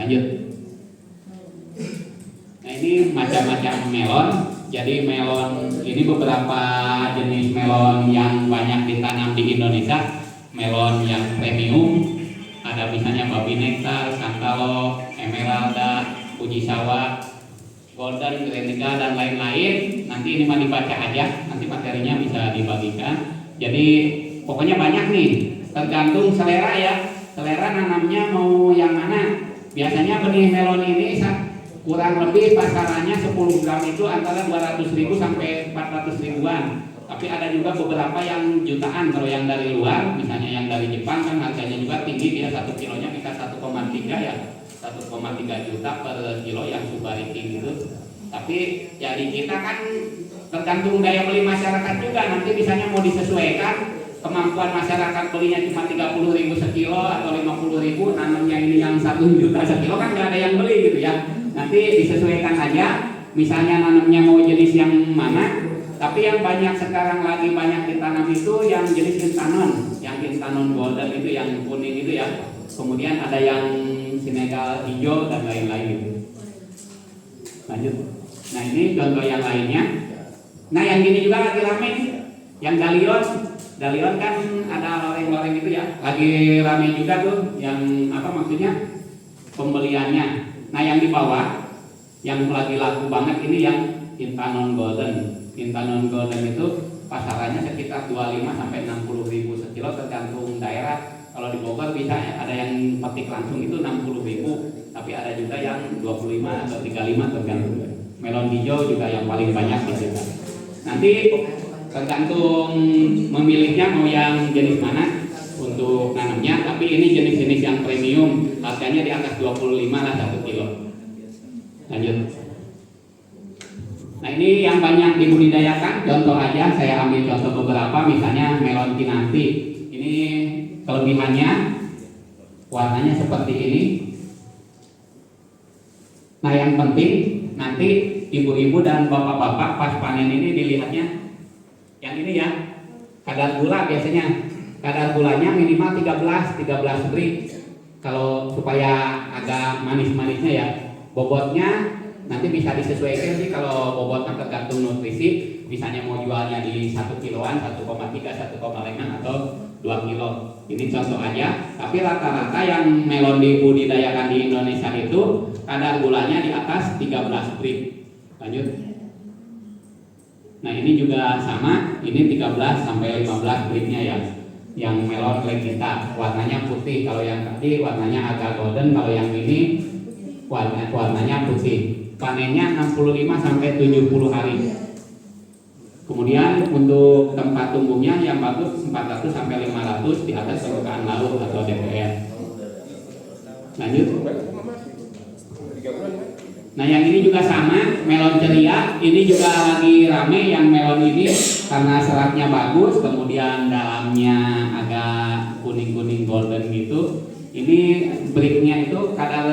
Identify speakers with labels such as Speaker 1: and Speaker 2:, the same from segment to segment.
Speaker 1: Lanjut. Nah ini macam-macam melon. Jadi melon ini beberapa jenis melon yang banyak ditanam di Indonesia. Melon yang premium, ada misalnya babi nektar, kantalo, emeralda, fujisawa, golden, grenica dan lain-lain. Nanti ini mah dibaca aja, nanti materinya bisa dibagikan. Jadi pokoknya banyak nih, tergantung selera ya. Selera nanamnya mau yang mana. Biasanya benih melon ini kurang lebih pasarannya 10 gram itu antara 200.000 sampai 400.000-an. Tapi ada juga beberapa yang jutaan. Kalau yang dari luar, misalnya yang dari Jepang kan harganya juga tinggi, dia 1 kilonya kita 1,3 ya, 1,3 juta per kilo yang Subariki gitu. Tapi jadi kita kan tergantung daya beli masyarakat juga. Nanti misalnya mau disesuaikan kemampuan masyarakat belinya cuma 30.000 sekilo atau 50.000, nanamnya ini yang 1 juta sekilo kan nggak ada yang beli gitu ya. Nanti disesuaikan aja. Misalnya nanamnya mau jenis yang mana. Tapi yang banyak sekarang lagi banyak ditanam itu yang jenis intanon, yang intanon golden itu yang kuning itu ya. Kemudian ada yang Senegal hijau dan lain-lain itu. Lanjut. Nah ini contoh yang lainnya. Nah yang gini juga lagi rame, yang dalion. Dalion kan ada loreng-loreng itu ya. Lagi rame juga tuh, yang apa maksudnya pembeliannya. Nah yang di bawah, yang lagi laku banget ini yang intanon golden. Intanon golden itu pasarannya sekitar 25 sampai 60.000 sekilo tergantung daerah. Kalau di Bogor bisa ya, ada yang petik langsung itu 60.000, tapi ada juga yang 25 atau 35 tergantung. Melon hijau juga yang paling banyak di situ. Nanti tergantung memilihnya mau yang jenis mana untuk nanamnya, tapi ini jenis-jenis yang premium, harganya di atas 25 lah 1 kilo. Lanjut. Nah ini yang banyak dibudidayakan, contoh aja saya ambil contoh beberapa, misalnya melon kinanti. Ini kelebihannya warnanya seperti ini. Nah yang penting nanti ibu-ibu dan bapak-bapak pas panen ini dilihatnya yang ini ya, kadar gula biasanya. Kadar gulanya minimal 13 gram. Kalau supaya agak manis-manisnya ya. Bobotnya nanti bisa disesuaikan sih, kalau bobotnya tergantung nutrisi, misalnya mau jualnya di 1 kiloan, 1,3, 1,5 atau 2 kilo. Ini contoh aja, tapi rata-rata yang melon dibudidayakan di Indonesia itu kadar gulanya di atas 13 gram. Lanjut. Nah ini juga sama, ini 13 sampai 15 gramnya ya. Yang melon legita, warnanya putih, kalau yang tadi warnanya agak golden, kalau yang ini warnanya putih. Panennya 65 sampai 70 hari. Kemudian untuk tempat tumbuhnya yang bagus 400 sampai 500 di atas permukaan laut atau DPR. Lanjut. Nah yang ini juga sama, melon ceria. Ini juga lagi rame yang melon ini karena seratnya bagus, kemudian dalamnya agak kuning-kuning golden gitu. Ini breaknya itu kadar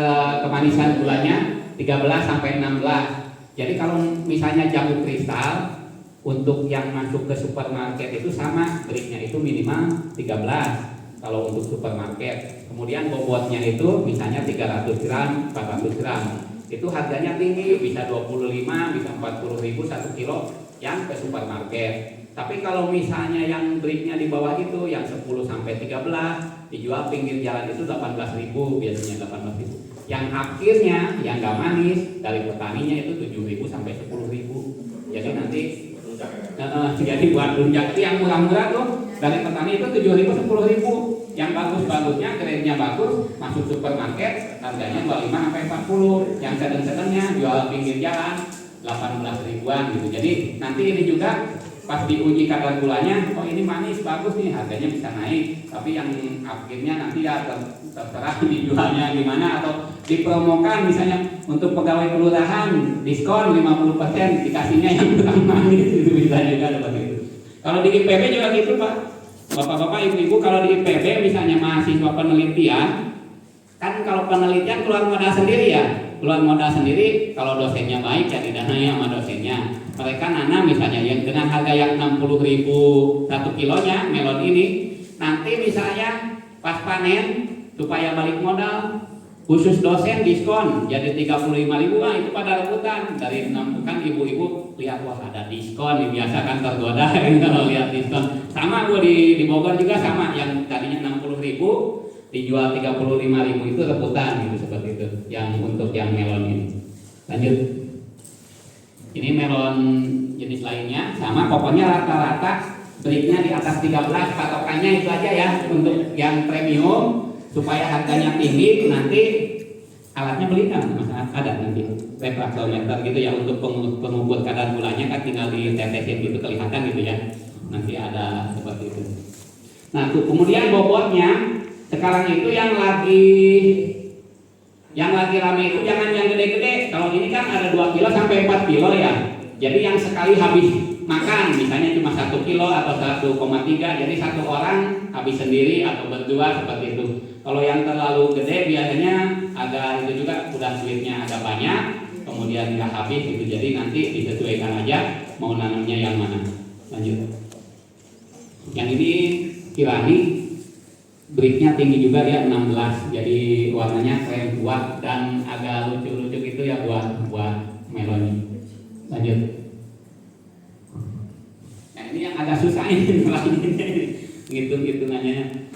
Speaker 1: kemanisan gulanya 13 sampai 16. Jadi kalau misalnya jamu kristal untuk yang masuk ke supermarket itu sama, breaknya itu minimal 13 kalau untuk supermarket. Kemudian bobotnya itu misalnya 300 gram, 400 gram. Itu harganya tinggi, bisa 25, bisa 40.000 1 kilo yang ke supermarket. Tapi kalau misalnya yang breaknya di bawah itu yang 10 sampai 13 dijual pinggir jalan itu 18.000 biasanya 18.000. Yang akhirnya yang nggak manis dari petaninya itu 7.000 sampai 10.000. Jadi nanti jadi buat lunjak itu yang murah-murah tuh dari petani itu 7.000 10.000. Yang bagus-bagusnya grade-nya bagus masuk supermarket harganya 25 sampai 40. Yang sedang-sedangnya jual pinggir jalan 18 ribuan gitu. Jadi nanti ini juga pas diuji kadar gulanya, oh ini manis bagus nih, harganya bisa naik. Tapi yang akhirnya nanti ya terserah dijualnya gimana, atau dipromokan misalnya untuk pegawai kelurahan diskon 50% dikasihnya yang kurang manis, itu bisa juga seperti itu. Kalau di IPB juga gitu Pak, bapak-bapak ibu-ibu, kalau di IPB misalnya mahasiswa penelitian, kan kalau penelitian keluar modal sendiri ya, keluar modal sendiri. Kalau dosennya baik ya didanai sama dosennya. Mereka nanam misalnya yang dengan harga yang 60.000 1 kilonya melon ini, nanti misalnya pas panen supaya balik modal Khusus dosen diskon jadi 35.000. Itu pada rebutan dari 6 kan ibu-ibu lihat wah ada diskon nih, biasa kan tergoda kalau lihat diskon. Sama gue di Bogor juga sama, yang tadinya 60.000 dijual 35.000 itu rebutan gitu, seperti itu yang untuk yang melon ini. Lanjut. Ini melon jenis lainnya sama, pokoknya rata-rata breaknya di atas 13, patokannya itu aja ya untuk yang premium supaya harganya tinggi. Nanti alatnya beli kan, Mas, ada nanti refraktometer gitu ya untuk pengukur kadar gulanya, kan tinggal ditetesin gitu kelihatan gitu ya, nanti ada seperti itu. Nah tuh, kemudian bobotnya sekarang itu yang lagi rame itu jangan yang gede-gede. Kalau ini kan ada 2 kilo sampai 4 kilo ya, jadi yang sekali habis makan misalnya cuma 1 kilo atau 1,3, jadi satu orang habis sendiri atau berdua, seperti itu. Kalau yang terlalu gede biasanya agak itu juga udah duitnya agak banyak, kemudian nggak habis gitu. Jadi nanti disesuaikan aja mau nanamnya yang mana. Lanjut. Yang ini Kirani, breaknya tinggi juga ya 16, jadi warnanya krem kuat dan agak lucu-lucu gitu ya buat melon. Lanjut. Nah ini yang agak susah ini hitungannya.